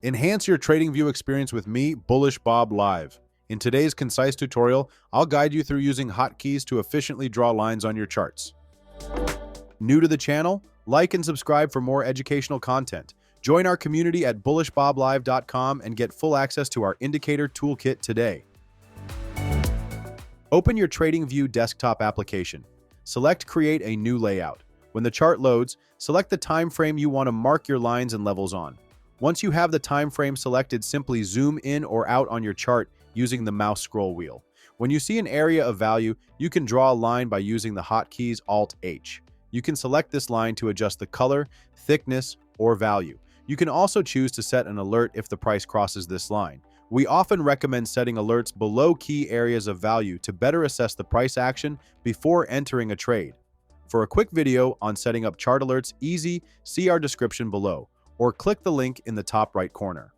Enhance your TradingView experience with me, BullishBob Live. In today's concise tutorial, I'll guide you through using hotkeys to efficiently draw lines on your charts. New to the channel? Like and subscribe for more educational content. Join our community at bullishboblive.com and get full access to our indicator toolkit today. Open your TradingView desktop application. Select Create a new layout. When the chart loads, select the time frame you want to mark your lines and levels on. Once you have the time frame selected, simply zoom in or out on your chart using the mouse scroll wheel. When you see an area of value, you can draw a line by using the hotkeys Alt-H. You can select this line to adjust the color, thickness, or value. You can also choose to set an alert if the price crosses this line. We often recommend setting alerts below key areas of value to better assess the price action before entering a trade. For a quick video on setting up chart alerts easy, see our description below, or click the link in the top right corner.